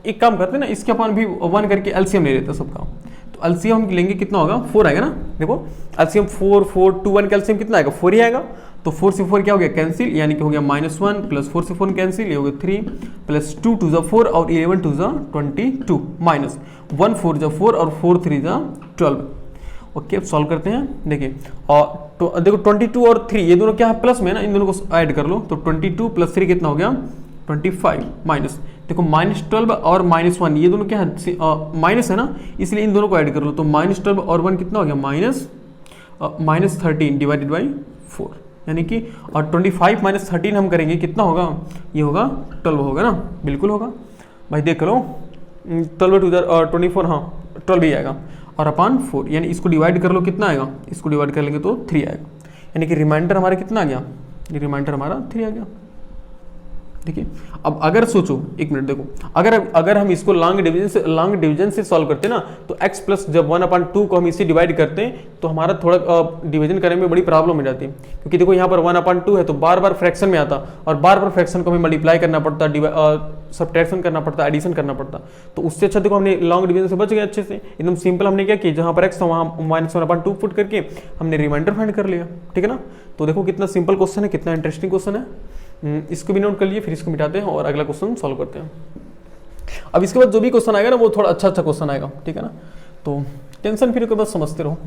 एक काम करते हैं ना, इसके अपन भी 1 करके एलसीएम ले लेते हैं सबका। तो एलसीएम हम लेंगे, कितना होगा, 4 आएगा ना, देखो एलसीएम 4 4 2 1 का एलसीएम कितना आएगा, 4 ही आएगा। तो 4 से 4 क्या हो गया, कैंसिल, यानी कि हो गया -1 प्लस 4 से 4 कैंसिल, ये हो गया 3 प्लस 2 2 4 और 11 2 22 माइनस 1 4 4 और 4 3 12। ओके, अब सॉल्व करते हैं। देखिए और तो देखो 22 और 3 ये दोनों क्या है, प्लस में ना, इन दोनों को ऐड कर लो। तो 22 प्लस 3 कितना हो गया, 25 माइनस, देखो -12 और -1 ये दोनों क्या है, माइनस है ना, इसलिए इन दोनों को ऐड कर लो। तो -12 और 1 कितना हो गया, -13 डिवाइडेड बाई 4, यानी कि, और 25 - 13 हम करेंगे, कितना होगा, ये होगा 12 होगा ना, बिल्कुल होगा भाई, देख लो 12 2 24, हाँ 12 ही आएगा, और अपान 4, यानी इसको डिवाइड कर लो, कितना आएगा, इसको डिवाइड कर लेंगे तो 3 आएगा, यानी कि रिमाइंडर हमारा कितना आ गया, ये रिमाइंडर हमारा 3 आ गया। देखिए अब अगर सोचो, एक मिनट देखो, अगर हम इसको लॉन्ग डिवीजन से सॉल्व करते हैं ना, तो x प्लस जब 1/2 को हम इसे डिवाइड करते हैं तो हमारा थोड़ा डिवीजन करने में बड़ी प्रॉब्लम हो जाती है, क्योंकि देखो यहाँ पर 1/2 है तो बार बार फ्रैक्शन में आता, और बार बार फ्रैक्शन को हमें मल्टीप्लाई करना पड़ता, सब्ट्रैक्शन करना पड़ता, एडिशन करना पड़ता। तो उससे अच्छा देखो हमने लॉन्ग डिवीजन से बच गए अच्छे से, एकदम सिंपल। हमने क्या किया, जहाँ पर x था वहाँ -1/2 पुट करके हमने रिमाइंडर फाइंड कर लिया, ठीक है ना। तो देखो कितना सिंपल क्वेश्चन है, कितना इंटरेस्टिंग क्वेश्चन है, इसको भी नोट कर लिए, फिर इसको मिटाते हैं और अगला क्वेश्चन सॉल्व करते हैं। अब इसके बाद जो भी क्वेश्चन आएगा ना, वो थोड़ा अच्छा क्वेश्चन आएगा, ठीक है ना। तो टेंशन फ्री के बाद समझते रहो,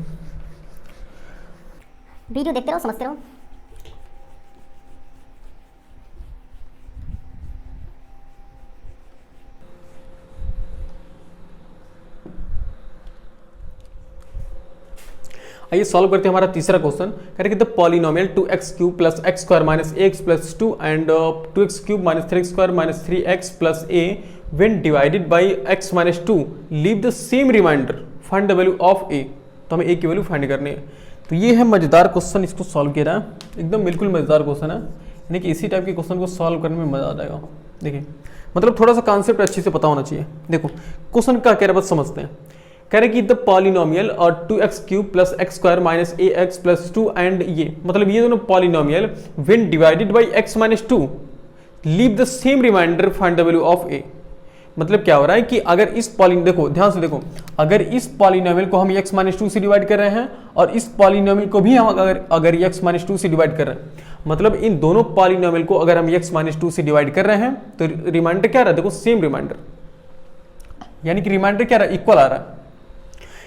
वीडियो देखते रहो, समझते रहो। आइए सॉल्व करते हैं हमारा तीसरा क्वेश्चन। कह रहे कि the polynomial 2x³ + x² - ax + 2 and 2x³ - 3x² - 3x + a when divided by x - 2 leave the same remainder, find the value of a। तो हमें a की वैल्यू फाइंड करनी है। तो ये है मजेदार क्वेश्चन, इसको सॉल्व किया है, एकदम बिल्कुल मजेदार क्वेश्चन है, यानी कि इसी टाइप के क्वेश्चन को सॉल्व करने में मजा आ जाएगा। देखिए मतलब थोड़ा सा कॉन्सेप्ट अच्छे से पता होना चाहिए। देखो क्वेश्चन क्या कह रहा है बस समझते हैं। कह रहे कि द पॉलिनोमियल और 2x³ + x² - ax + 2 एंड ये मतलब ये दोनों polynomial when divided by x - 2 leave the same reminder, find the value of a। मतलब क्या हो रहा है कि अगर इस देखो ध्यान से देखो, अगर इस पॉलिनोमियल को हम x - 2 से डिवाइड कर रहे हैं और इस पॉलिनोमियल को भी हम अगर x - 2 से डिवाइड कर रहे हैं, मतलब इन दोनों पॉलिनोमियल को अगर हम x - 2 से डिवाइड कर रहे हैं तो रिमाइंडर क्या रहा है, देखो सेम रिमाइंडर, यानी कि रिमाइंडर क्या रहा है, इक्वल आ रहा है।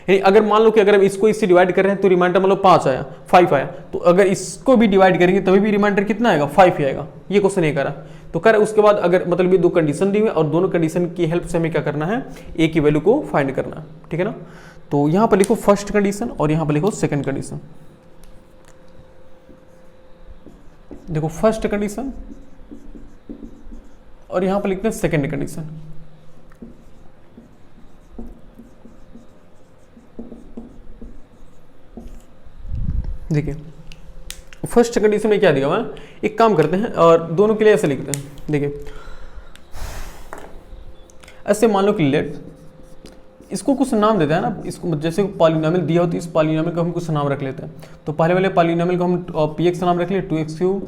यानी अगर मान लो कि अगर हम इसको इससे डिवाइड कर रहे हैं तो रिमाइंडर मान लो 5 आया, 5 आया, तो अगर इसको भी डिवाइड करेंगे तभी भी रिमाइंडर कितना आएगा, 5 ही आएगा। ये क्वेश्चन ये करा, तो कर उसके बाद अगर मतलब ये दो कंडीशन दी हुई और दोनों कंडीशन की हेल्प से हमें क्या करना है, ए की वैल्यू को फाइंड करना है, ठीक है ना। तो यहां पर लिखो फर्स्ट कंडीशन और यहां पर लिखो सेकंड कंडीशन। देखो फर्स्ट कंडीशन और यहां पर लिखते हैं सेकंड कंडीशन। देखिए फर्स्ट कंडीशन में क्या दिया हुआ है, एक काम करते हैं और दोनों के लिए ऐसे लिखते हैं। देखिए ऐसे मान लो कि लेट, इसको कुछ नाम देते हैं ना, इसको जैसे पॉलिनोमियल दिया हो तो इस पॉलिनोमियल को हम कुछ नाम रख लेते हैं। तो पहले वाले पॉलिनोमियल को हम px नाम रख लिए 2x³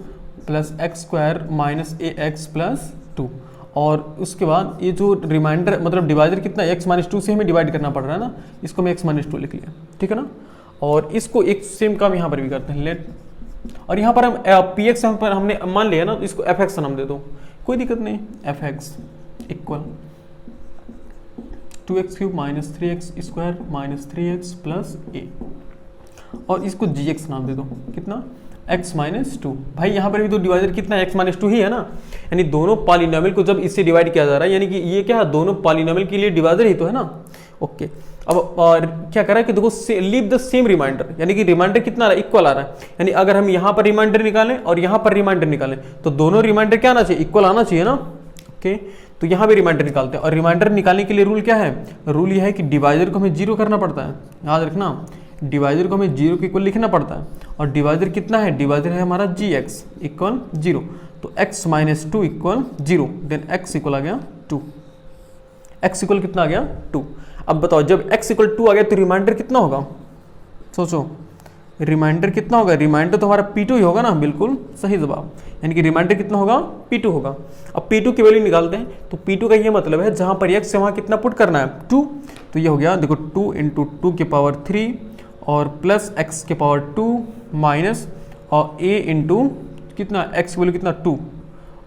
+ x² - ax + 2, और उसके बाद ये जो रिमाइंडर मतलब डिवाइडर कितना x - 2 से हमें डिवाइड करना पड़ रहा है ना, इसको मैं x - 2 लिख लिया, ठीक है ना। और इसको एक सेम काम यहाँ पर भी करते हैं, लेट, और यहाँ पर हम पी एक्स पर हमने मान लिया ना, तो इसको एफ एक्स नाम दे दो, कोई दिक्कत नहीं, F X equal 2x³ minus 3x square minus 3x plus A, और इसको जी एक्स नाम दे दो, कितना, x माइनस 2। भाई यहाँ पर भी तो डिवाइजर कितना है, x माइनस 2 ही है ना, यानी दोनों पॉलिनोमियल को जब इससे डिवाइड किया जा रहा है, यानी कि ये क्या है, दोनों पॉलिनोमियल के लिए डिवाइजर ही तो है ना। ओके, अब और क्या करा है कि देखो लीव द सेम रिमाइंडर, यानी कि रिमाइंडर कितना आ रहा है, इक्वल आ रहा है, यानी अगर हम यहाँ पर रिमाइंडर निकालें और यहाँ पर रिमाइंडर निकालें तो दोनों रिमाइंडर क्या आना चाहिए, इक्वल आना चाहिए ना। ओके, तो यहाँ भी रिमाइंडर निकालते हैं, और रिमाइंडर निकालने के लिए रूल क्या है, रूल यह है कि डिवाइजर को हमें जीरो करना पड़ता है, याद रखना, डिवाइजर को हमें जीरो के इक्वल लिखना पड़ता है, और डिवाइजर कितना है, डिवाइजर है हमारा जी एक्स इक्वल जीरो, तो x minus 2 equal zero, then x equal आ गया 2, x इक्वल कितना आ गया 2। अब बताओ जब x इक्वल 2 आ गया तो रिमाइंडर कितना होगा, सोचो रिमाइंडर कितना होगा, रिमाइंडर तो हमारा P2 ही होगा ना, बिल्कुल सही जवाब, यानी कि रिमाइंडर कितना होगा, P2 होगा। अब P2 की वैल्यू निकालते हैं, तो P2 का ये मतलब है जहां पर x है वहां कितना पुट करना है, 2, तो ये हो गया देखो 2 इंटू 2 के पावर 3 और प्लस x के पावर 2 माइनस और a इंटू कितना, x की वैल्यू कितना 2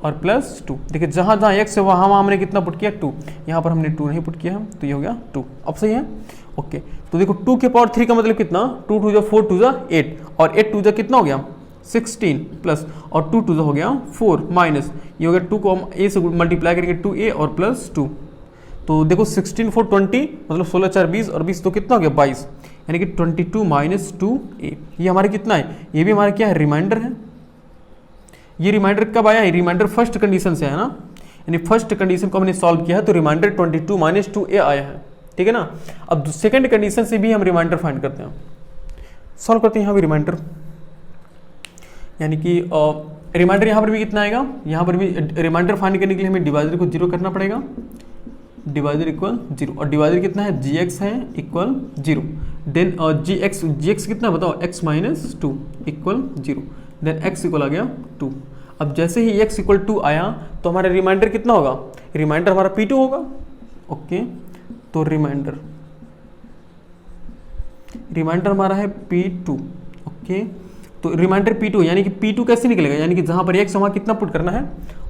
और प्लस 2, देखिए जहाँ जहाँ x है वहाँ हमने कितना पुट किया 2, यहाँ पर हमने 2 नहीं पुट किया, तो ये हो गया 2, अब सही है। ओके, तो देखो 2 के पावर 3 का मतलब कितना, 2 2 जा 4 2 जा 8, और 8 2 जा कितना हो गया 16 प्लस, और 2 2 जा हो गया 4 माइनस, ये हो गया 2 को हम a से मल्टीप्लाई करेंगे 2a और प्लस 2, तो देखो 16 4 20 मतलब 16 4 20 और 20 तो कितना हो गया 22, यानी कि 22 माइनस 2a, ये हमारे कितना है, ये भी हमारा क्या है, रिमाइंडर है। ये रिमाइंडर कब आया है, रिमाइंडर फर्स्ट कंडीशन से है ना, यानी फर्स्ट कंडीशन को हमने सॉल्व किया है तो रिमाइंडर 22 माइनस 2a आया है, ठीक है ना। अब सेकंड कंडीशन से भी हम रिमाइंडर फाइंड करते हैं, सॉल्व करते हैं यहाँ भी रिमाइंडर, यानी कि रिमाइंडर यहाँ पर भी कितना आएगा, यहाँ पर भी रिमाइंडर फाइंड करने के लिए हमें डिवाइजर को जीरो करना पड़ेगा, डिवाइजर इक्वल जीरो, और डिवाइजर कितना है, जी एक्स है equal zero, then g x कितना बताओ, x minus 2 equal zero, then x equal आ गया 2। अब जैसे ही x इक्वल 2 आया तो हमारा रिमाइंडर कितना होगा, रिमाइंडर हमारा P2 होगा। ओके, तो रिमाइंडर हमारा है P2। ओके, तो रिमाइंडर P2 यानी कि P2 कैसे निकलेगा, यानी कि जहां पर x वहां कितना पुट करना है,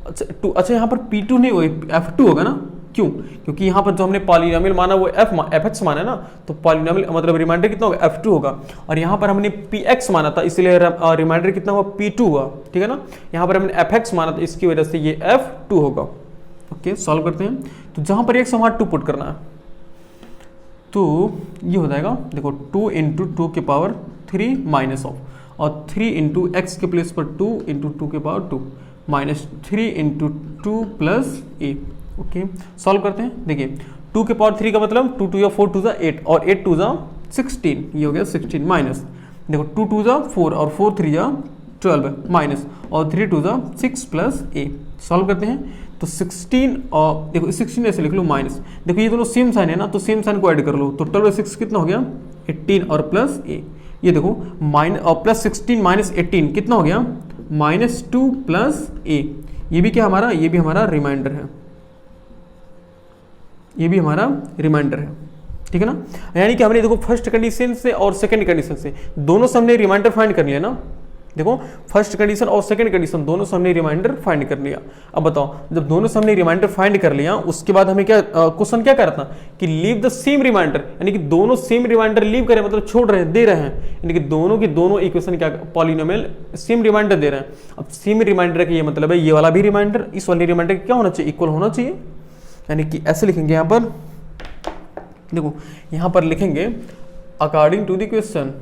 अच्छा यहाँ पर P2 नहीं होगा, F2 होगा ना, क्यों, क्योंकि यहाँ पर जो हमने पॉलिनोमियल माना वो fx माना है ना, तो पॉलिनोमियल मतलब रिमाइंडर कितना होगा, F2 होगा, और यहाँ पर हमने px माना था इसलिए रिमाइंडर कितना हुआ, P2 हुआ, ठीक है ना। यहाँ पर हमने fx माना था इसकी वजह से ये F2 होगा। ओके, सॉल्व करते हैं, तो जहाँ पर x वहाँ 2 पुट करना है, तो ये हो जाएगा देखो 2 इंटू 2 के पावर 3 माइनस ऑफ, और 3 इंटू एक्स के प्लेस पर 2 इंटू 2 के पावर 2 माइनस 3 इंटू 2 प्लस ए। ओके, सॉल्व करते हैं, देखिए 2 के पावर 3 का मतलब 2 2 जा 4 2 जा 8 और 8 2 जा 16, ये हो गया 16 माइनस, देखो 2 2 जा 4 और 4 3 जा 12 माइनस, और 3 2 जा 6 प्लस ए। सॉल्व करते हैं, तो 16 और देखो 16 ऐसे लिख लो माइनस, देखो ये दोनों सेम साइन है ना, तो सेम साइन को ऐड कर लो, तो 12 6 कितना हो गया 18 और प्लस ए, ये देखो माइनस और प्लस 16 माइनस 18 कितना हो गया -2 प्लस ए, ये भी क्या हमारा, ये भी हमारा रिमाइंडर है, ये भी हमारा रिमाइंडर है, ठीक है ना। यानी कि हमने देखो फर्स्ट कंडीशन से और सेकंड कंडीशन से दोनों से हमने रिमाइंडर फाइंड कर लिया ना, देखो फर्स्ट कंडीशन और सेकंड कंडीशन दोनों से हमने रिमाइंडर फाइंड कर लिया। अब बताओ जब दोनों से हमने रिमाइंडर फाइंड कर लिया उसके बाद हमें क्या क्वेश्चन क्या करता कि लीव द सेम रिमाइंडर, यानी कि दोनों सेम रिमाइंडर लीव करें मतलब छोड़ रहे हैं, दे रहे हैं, यानी कि दोनों की दोनों इक्वेशन क्या पॉलिनोमियल सेम रिमाइंडर दे रहे हैं। अब सेम रिमाइंडर का ये मतलब है ये वाला भी रिमाइंडर इस वाले रिमाइंडर क्या होना चाहिए, इक्वल होना चाहिए, यानी कि ऐसे लिखेंगे यहाँ पर, देखो यहाँ पर लिखेंगे according to the question,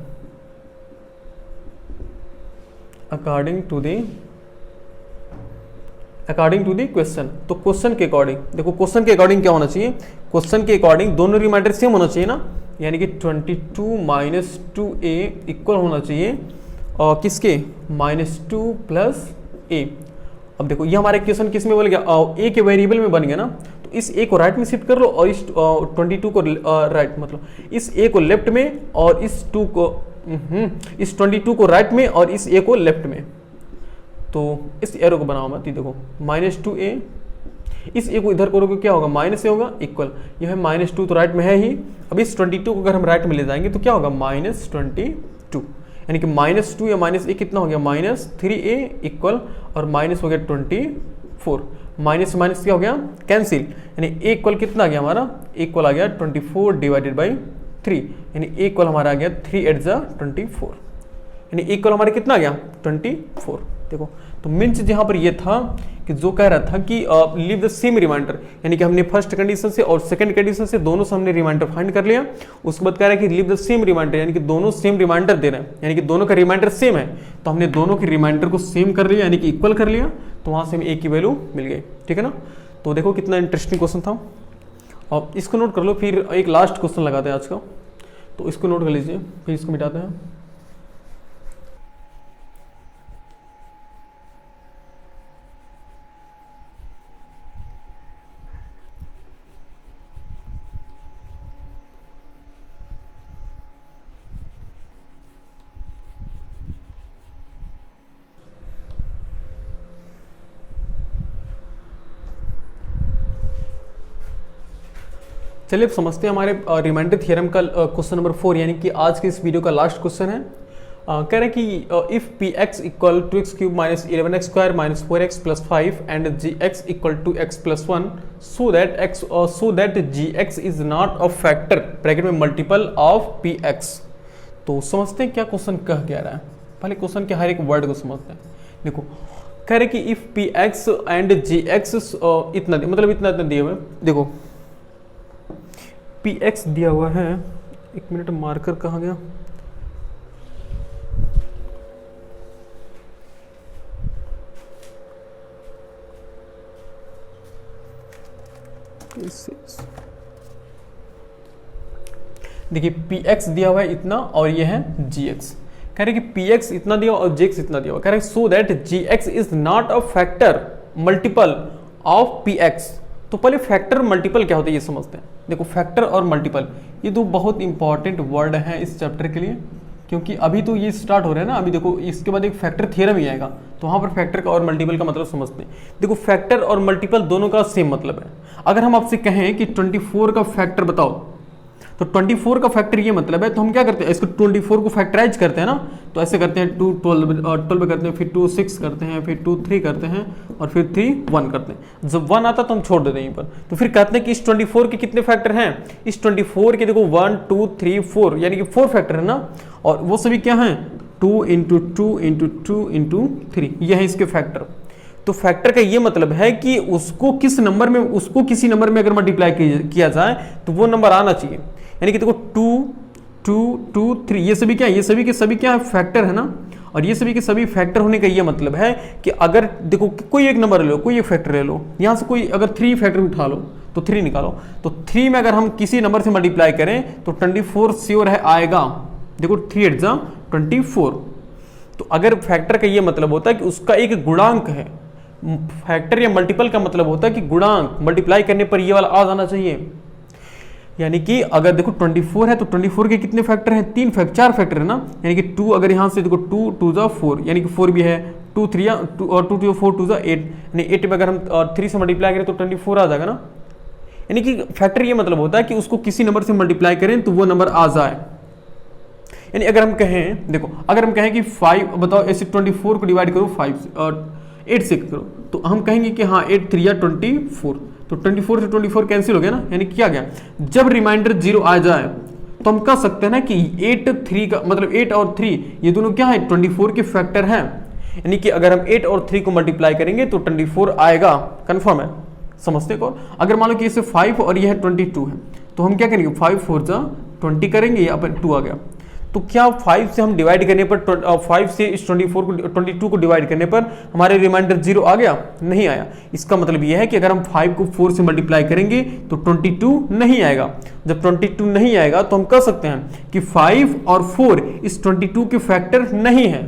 according to the question, तो क्वेश्चन के अकॉर्डिंग, देखो क्वेश्चन के अकॉर्डिंग क्या होना चाहिए, क्वेश्चन के अकॉर्डिंग दोनों रिमाइंडर सेम होना चाहिए ना, यानी कि 22 माइनस 2a इक्वल होना चाहिए और किसके -2 प्लस a। अब देखो ये हमारा इक्वेशन किस में बन गया, a के वेरिएबल में बन गया ना, तो इस a को राइट में शिफ्ट कर लो और इस 22 को राइट मतलब इस a को लेफ्ट में और इस 2 को इस 22 को राइट में और इस a को लेफ्ट में, तो इस एरो को बनाओ मत, देखो -2a, इस ए को इधर करोगे क्या होगा, माइनस ए होगा, इक्वल यह है -2 तो राइट में है ही। अब इस 22 को अगर हम राइट में ले जाएंगे तो क्या होगा, -22, यानी कि -2 या -a कितना हो गया, -3a इक्वल और माइनस हो गया 24, माइनस माइनस क्या हो गया, कैंसिल, यानी a इक्वल कितना आ गया हमारा, a इक्वल आ गया 24 डिवाइडेड बाई 3, यानी a इक्वल हमारा आ गया 3 8 जा 24, यानी a इक्वल हमारे कितना आ गया 24। देखो तो मीन्स जहाँ पर ये था कि जो कह रहा था कि लीव द सेम रिमाइंडर, यानी कि हमने फर्स्ट कंडीशन से और सेकंड कंडीशन से दोनों से हमने रिमाइंडर फाइंड कर लिया। उसके बाद कह रहा है कि लीव द सेम रिमाइंडर, यानी कि दोनों सेम रिमाइंडर दे रहे हैं, यानी कि दोनों का रिमाइंडर सेम है, तो हमने दोनों के रिमाइंडर को सेम कर लिया, यानी कि इक्वल कर लिया, तो वहां से हमें a की वैल्यू मिल गई। ठीक है ना। तो देखो कितना इंटरेस्टिंग क्वेश्चन था, और इसको नोट कर लो। फिर एक लास्ट क्वेश्चन लगाते हैं आज का, तो इसको नोट कर लीजिए, फिर इसको मिटाते हैं। चलिए अब समझते हैं हमारे रिमाइंडर थ्योरम का क्वेश्चन नंबर 4, यानी कि आज के इस वीडियो का लास्ट क्वेश्चन है। कह रहे हैं कि if p x equal 2x³ minus 11x² minus 4x plus 5 and g x equal to x plus 1 so that g x is not a factor bracket में मल्टीपल ऑफ पी एक्स। तो समझते हैं क्या क्वेश्चन कह क्या रहा है, पहले क्वेश्चन के हर एक वर्ड को समझते हैं। देखो कह रहे कि if p x and g x इतना मतलब इतना दिए हुए, देखो पी एक्स दिया हुआ है, एक मिनट मार्कर कहाँ गया, देखिए पी एक्स दिया हुआ है इतना और ये है जी एक्स। कह रहे कि पी एक्स इतना दिया और जी एक्स इतना दिया हुआ, कह रहे so that g x is not a factor multiple of p x. तो पहले फैक्टर मल्टीपल क्या होता है ये समझते हैं। देखो फैक्टर और मल्टीपल ये दो बहुत इंपॉर्टेंट वर्ड हैं इस चैप्टर के लिए, क्योंकि अभी तो ये स्टार्ट हो रहा है ना, अभी देखो इसके बाद एक फैक्टर थ्योरम ही आएगा, तो वहाँ पर फैक्टर का और मल्टीपल का मतलब समझते हैं। देखो फैक्टर और मल्टीपल दोनों का सेम मतलब है। अगर हम आपसे कहें कि 24 का फैक्टर बताओ, तो 24 का फैक्टर ये मतलब है, तो हम क्या करते हैं, इसको 24 को फैक्टराइज करते हैं ना, तो ऐसे करते हैं 2 12 करते हैं, फिर 2 6 करते हैं, फिर 2 3 करते हैं, और फिर 3 1 करते हैं। जब 1 आता तो हम छोड़ देते हैं यहीं पर। तो फिर कहते हैं कि इस 24 के कितने फैक्टर हैं, इस 24 के देखो 1 2 3 4, यानी कि 4 फैक्टर है ना, और वो सभी क्या हैं 2 इंटू 2 इंटू 2 इंटू 3, ये है इसके फैक्टर। तो फैक्टर का ये मतलब है कि उसको किस नंबर में, उसको किसी नंबर में अगर मल्टीप्लाई किया जाए तो वो नंबर आना चाहिए। यानी कि देखो 2 2 2 3 ये सभी क्या है, ये सभी के सभी क्या है फैक्टर है ना, और ये सभी के सभी फैक्टर होने का ये मतलब है कि अगर देखो कोई एक नंबर ले लो, कोई एक फैक्टर ले लो, यहाँ से कोई अगर 3 फैक्टर उठा लो तो 3 निकालो, तो 3 में अगर हम किसी नंबर से मल्टीप्लाई करें तो 24 श्योर है आएगा। देखो 3 8 जा 24। तो अगर फैक्टर का ये मतलब होता है कि उसका एक गुणांक है, फैक्टर या मल्टीपल का मतलब होता है कि गुणांक मल्टीप्लाई करने पर ये वाला आ जाना चाहिए। यानी कि अगर देखो 24 है तो 24 के कितने फैक्टर हैं, 4 फैक्टर है ना, यानी कि 2 अगर यहाँ से देखो 2 2 जा 4, यानी कि 4 भी है, 2 3 और 2 2 4 2 जा 8, यानी 8 में अगर हम 3 से मल्टीप्लाई करें तो 24 आ जाएगा ना। यानी कि फैक्टर ये मतलब होता है कि उसको किसी नंबर से मल्टीप्लाई करें तो वो नंबर आ जाए। यानी अगर हम कहें, देखो अगर हम कहें कि 5 बताओ, ऐसे 24 को डिवाइड करो 5 और 8 से करो, तो हम कहेंगे कि हाँ 8 3 या 24, तो 24 से 24 कैंसिल हो गया ना, यानी क्या गया, जब रिमाइंडर 0 आ जाए तो हम कह सकते हैं ना कि 8 3 का मतलब 8 और 3 ये दोनों क्या है 24 के फैक्टर हैं। यानी कि अगर हम 8 और 3 को मल्टीप्लाई करेंगे तो 24 आएगा, कंफर्म है, समझते को। अगर मान लो कि इसे 5 और यह 22 है, तो हम क्या करेंगे 5 4 जा 20 करेंगे, यहाँ पर 2 आ गया। तो क्या 5 से हम डिवाइड करने पर 5 से इस 24 को 22 को डिवाइड करने पर हमारे रिमाइंडर 0 आ गया? नहीं आया। इसका मतलब यह है कि अगर हम 5 को 4 से मल्टीप्लाई करेंगे तो 22 नहीं आएगा। जब 22 नहीं आएगा तो हम कह सकते हैं कि 5 और 4 इस 22 के फैक्टर नहीं है।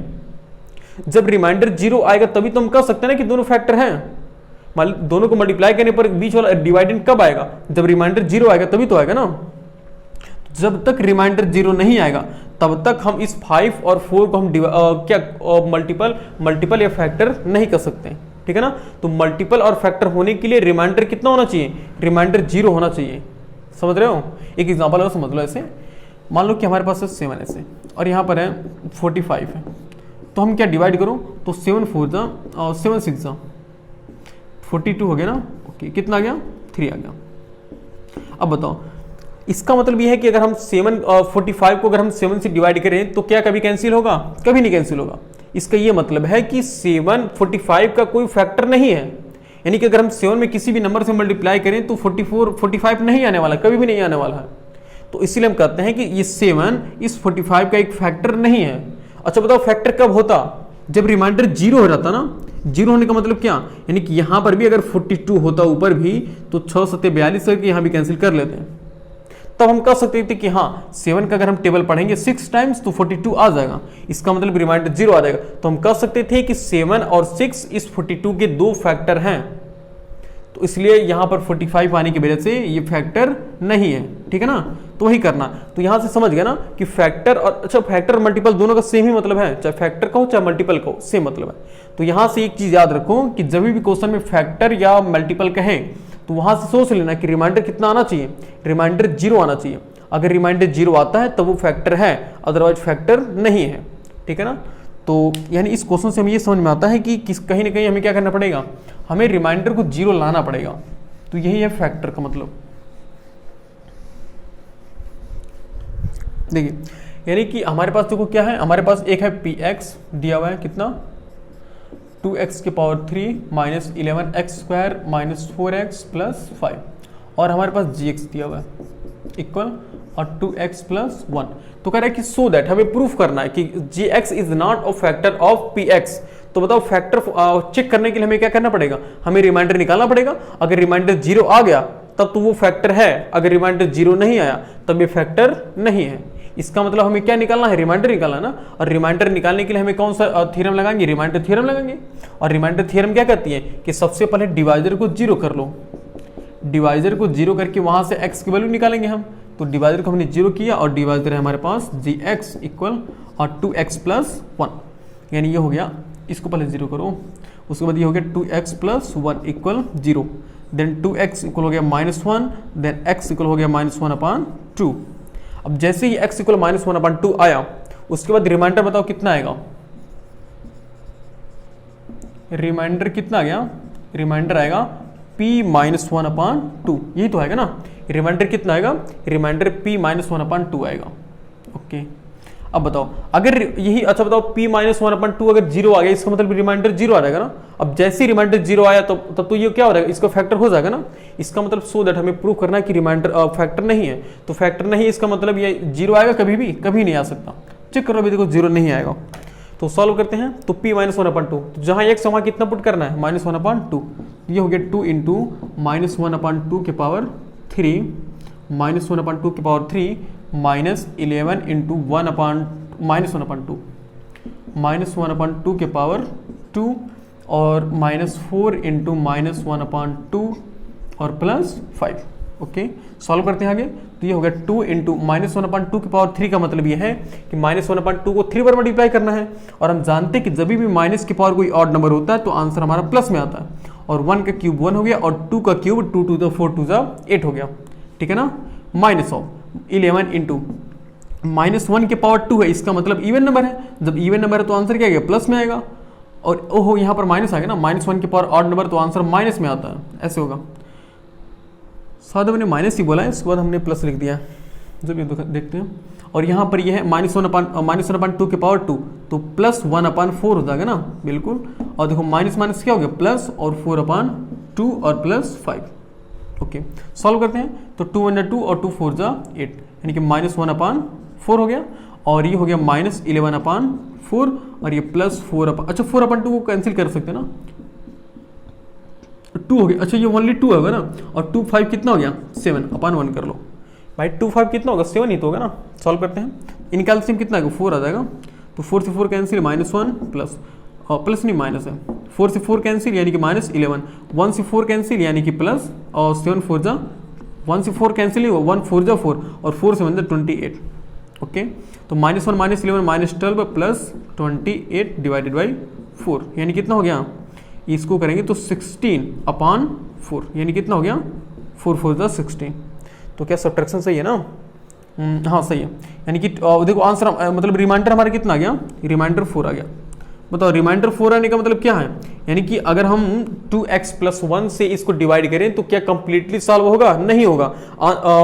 जब रिमाइंडर 0 आएगा तभी तो हम कह सकते हैं ना कि दोनों फैक्टर हैं। दोनों को मल्टीप्लाई करने पर बीच वाला डिवाइडेंड कब आएगा? जब रिमाइंडर 0 आएगा तभी तो आएगा ना। जब तक रिमाइंडर 0 नहीं आएगा तब तक हम इस 5 और 4 को हम मल्टीपल या फैक्टर नहीं कर सकते। ठीक ठीक है ना। तो मल्टीपल और फैक्टर होने के लिए रिमाइंडर कितना होना चाहिए, रिमाइंडर 0 होना चाहिए, समझ रहे हो। एक एग्जांपल और समझ लो, ऐसे मान लो कि हमारे पास है 7 ऐसे और यहाँ पर है 45 है, तो हम क्या डिवाइड करो, तो 7 4 जा 7 6 जा 42 हो गया ना। ओके, कितना आ गया, 3 आ गया। अब बताओ, इसका मतलब ये है कि अगर हम 45 को अगर हम 7 से डिवाइड करें तो क्या कभी कैंसिल होगा, कभी नहीं कैंसिल होगा। इसका ये मतलब है कि 7 45 का कोई फैक्टर नहीं है, यानी कि अगर हम 7 में किसी भी नंबर से मल्टीप्लाई करें तो 45 नहीं आने वाला, कभी भी नहीं आने वाला है। तो इसीलिए हम कहते हैं कि ये 7 इस 45 का एक फैक्टर नहीं है। अच्छा बताओ, फैक्टर कब होता, जब रिमाइंडर 0 हो जाता ना। 0 होने का मतलब क्या, यानी कि यहां पर भी अगर 42 होता ऊपर भी तो 6 7 42 करके यहां भी कैंसिल कर लेते हैं। तब हम कह सकते थे कि हाँ 7 का अगर हम टेबल पढ़ेंगे 6 टाइम्स तो 42 आ जाएगा, इसका मतलब रिमाइंडर 0 आ जाएगा। तो हम कह सकते थे कि 7 और 6 इस 42 के 2 फैक्टर हैं, तो इसलिए यहां पर 45 आने की वजह से ये फैक्टर नहीं है, ठीक है ना। तो वही करना, तो यहां से समझ गया ना कि फैक्टर और अच्छा फैक्टर मल्टीपल दोनों का सेम ही मतलब है, चाहे फैक्टर कहो चाहे मल्टीपल कहो, सेम मतलब है। तो यहां से एक चीज याद रखो कि जब भी क्वेश्चन में फैक्टर या मल्टीपल कहे तो वहां से सोच लेना कि रिमाइंडर कितना आना चाहिए, रिमाइंडर 0 आना चाहिए। अगर रिमाइंडर 0 आता है तब वो फैक्टर है, अदरवाइज फैक्टर नहीं है, ठीक है ना। तो यानी इस क्वेश्चन से हमें ये समझ में आता है कि कहीं ना कहीं हमें क्या करना पड़ेगा, हमें रिमाइंडर को 0 लाना पड़ेगा। तो यही है फैक्टर का मतलब। देखिए, यानी कि हमारे पास देखो क्या है, हमारे पास एक है px दिया हुआ है कितना 2x की power 3 minus 11x² minus 4x plus 5, और हमारे पास gx दिया हुआ है इक्वल और 2x प्लस 1। तो कह रहा है कि सो दैट हमें प्रूफ करना है कि gx is not a factor of px। तो बताओ फैक्टर चेक करने के लिए हमें क्या करना पड़ेगा, हमें रिमाइंडर निकालना पड़ेगा। अगर रिमाइंडर 0 आ गया तब तो वो फैक्टर है, अगर रिमाइंडर 0 नहीं आया तब ये फैक्टर नहीं है। इसका मतलब हमें क्या निकालना है, रिमाइंडर निकालना ना। और रिमाइंडर निकालने के लिए हमें कौन सा थ्योरम लगाएंगे, रिमाइंडर थ्योरम लगाएंगे। और रिमाइंडर थ्योरम क्या कहती है कि सबसे पहले डिवाइजर को 0 कर लो, डिवाइजर को 0 करके वहां से x की वैल्यू निकालेंगे हम। तो डिवाइजर को हमने 0 किया और डिवाइजर है हमारे पास gx इक्वल और 2x प्लस 1, यानी ये हो गया, इसको पहले 0 करो, उसके बाद ये हो गया 2x plus 1 equal 0, then 2x equal हो गया -1, देन x इक्वल हो गया -1/2। अब जैसे ही x इक्वल -1/2 आया उसके बाद रिमाइंडर बताओ कितना आएगा, रिमाइंडर कितना आ गया, रिमाइंडर आएगा p-1/2, यही तो आएगा ना। रिमाइंडर कितना आएगा, रिमाइंडर p-1/2 आएगा। ओके, अब बताओ अगर यही, अच्छा बताओ p-1/2 अगर 0 आ गया इसका मतलब रिमाइंडर 0 आ जाएगा ना। अब जैसे ही रिमाइंडर 0 आया तो तब तो ये क्या हो जाएगा, इसका फैक्टर हो जाएगा ना। इसका मतलब सो दैट हमें प्रूव करना है कि रिमाइंडर फैक्टर नहीं है। तो फैक्टर नहीं है इसका मतलब ये 0 आएगा कभी भी, कभी नहीं आ सकता। चेक करो अभी देखो 0 नहीं आएगा। तो सॉल्व करते हैं, तो p-1/2, तो जहां x वहां कितना पुट करना है -1/2, ये हो गया 2 इंटू -1/2 के पावर 3 -1/2 के पावर 3 माइनस 11 इंटू -1/2 के पावर 2 और -4 इंटू -1/2 और प्लस 5। ओके, सॉल्व करते हैं आगे। तो ये हो गया 2 इंटू -1/2 के पावर 3 का मतलब ये है कि -1/2 को 3 बार मल्टीप्लाई करना है। और हम जानते हैं कि जब भी माइनस की पावर कोई ऑड नंबर होता है तो आंसर हमारा प्लस में आता है। और 1 का क्यूब 1 हो गया और 2 का क्यूब 2 2 4 2 8 हो गया, ठीक है ना। माइनस ऑफ 11 इंटू -1 के पावर 2 है, इसका मतलब इवन नंबर है। जब इवन नंबर है तो आंसर क्या आएगा, प्लस में आएगा। और ओहो यहाँ पर माइनस आ गया ना, -1 के पावर ऑड नंबर तो आंसर माइनस में आता है, ऐसे होगा। सादा मैंने माइनस ही बोला है, इसके बाद हमने प्लस लिख दिया। जब ये देखते हैं, और यहाँ पर ये है -1/2 के पावर 2, तो +1/4 हो जाएगा ना, बिल्कुल। और देखो माइनस माइनस क्या हो गया, प्लस, और 4/2 और प्लस 5। ओके, सॉल्व करते हैं। तो 2 × 2 और 2 4 8, यानी कि -1/4 हो गया। और ये हो गया -11/4 और ये +4, अच्छा 4/2 को कैंसिल कर सकते हैं ना, 2 हो गया। अच्छा ये ओनली 2 होगा ना, और 2 5 कितना हो गया, 7/1 कर लो भाई। 2 5 कितना होगा, 7 ही तो होगा ना। सॉल्व करते हैं, इनका एलसीएम कितना आएगा, 4 आ जाएगा। तो 4 से 4 कैंसिल, -1 प्लस, और प्लस नहीं माइनस है, 4 से 4 कैंसिल यानी कि -11, 1 से 4 कैंसिल यानी कि प्लस, और 7 4 जा 1 से 4 कैंसिल ही हुआ, 1 4 जा 4 और 4 से 28। ओके, तो -1 -11 -12 प्लस 28 डिवाइडेड बाई 4, यानी कितना हो गया, इसको करेंगे तो 16/4 यानी कितना हो गया 4 4 = 16। तो क्या सब्ट्रैक्शन सही है ना? हाँ सही है। यानी कि देखो आंसर मतलब रिमाइंडर हमारा कितना आ गया, रिमाइंडर 4 आ गया। बताओ रिमाइंडर 4 आने का मतलब क्या है? यानी कि अगर हम 2x + 1 से इसको डिवाइड करें तो क्या कंप्लीटली सॉल्व होगा? नहीं होगा।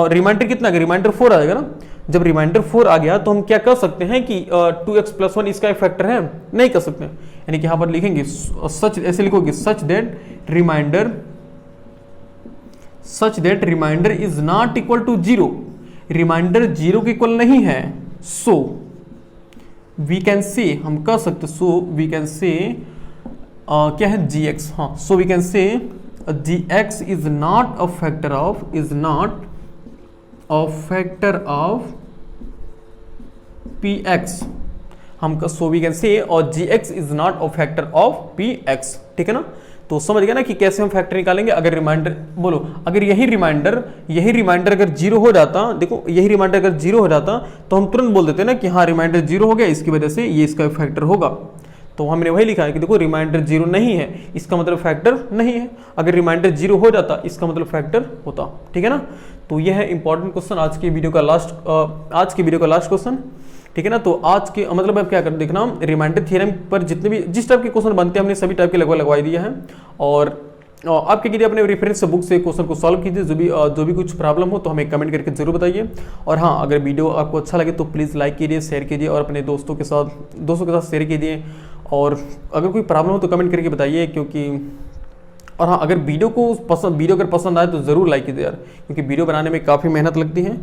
रिमाइंडर कितना आ गया? रिमाइंडर 4 आ जाएगा ना। जब रिमाइंडर 4 आ गया तो हम क्या कर सकते हैं कि 2x + 1 इसका एक फैक्टर है? नहीं कर सकते। यानी कि यहां पर लिखेंगे सच, ऐसे लिखोगे such that reminder is not equal to 0, reminder 0 के इक्वल नहीं है। सो वी कैन से, हम कह सकते, सो वी कैन से क्या है gx, हाँ so we can say gx is not a factor of px। हम सो वी कैन से और gx is not a factor of px। ठीक है ना? तो समझ गया ना कि कैसे हम फैक्टर निकालेंगे। अगर रिमाइंडर बोलो, अगर यही रिमाइंडर अगर 0 हो जाता, देखो यही रिमाइंडर अगर 0 हो जाता तो हम तुरंत बोल देते ना कि हाँ रिमाइंडर 0 हो गया, इसकी वजह से ये इसका फैक्टर होगा। तो हमने वही लिखा है कि देखो रिमाइंडर 0 नहीं है, इसका मतलब फैक्टर नहीं है। अगर रिमाइंडर 0 हो जाता, इसका मतलब फैक्टर होता। ठीक है ना? तो यह है इंपॉर्टेंट क्वेश्चन, आज की वीडियो का लास्ट क्वेश्चन। ठीक है ना? तो आज के मतलब अब क्या कर देखना, रिमाइंडर थ्योरम पर जितने भी जिस टाइप के क्वेश्चन बनते हैं हमने सभी टाइप के लगभग लगवाई दिया है। और आपके लिए अपने रेफरेंस बुक से क्वेश्चन को सॉल्व कीजिए। जो भी कुछ प्रॉब्लम हो तो हमें कमेंट करके जरूर बताइए। और हाँ, अगर वीडियो आपको अच्छा लगे तो प्लीज़ लाइक कीजिए, शेयर कीजिए और अपने दोस्तों के साथ शेयर कीजिए। और अगर कोई प्रॉब्लम हो तो कमेंट करके बताइए, क्योंकि और हाँ, अगर वीडियो अगर पसंद आए तो ज़रूर लाइक कीजिए यार, क्योंकि वीडियो बनाने में काफ़ी मेहनत लगती है।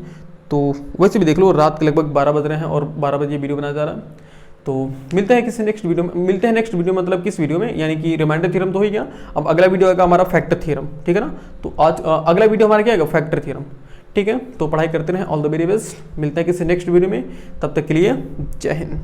तो वैसे भी देख लो, रात के लगभग 12 बज रहे हैं और 12 बजे वीडियो बनाया जा रहा है। तो मिलते हैं नेक्स्ट वीडियो मतलब किस वीडियो में, यानी कि रिमाइंडर थ्योरम तो हो गया। अब अगला वीडियो आएगा हमारा फैक्टर थ्योरम। ठीक है ना? तो आज अगला वीडियो हमारा क्या आएगा? Factor theorem. ठीक है? तो पढ़ाई करते रहें। All the very best. मिलते हैं किसी नेक्स्ट वीडियो में, तब तक के लिए जय हिंद।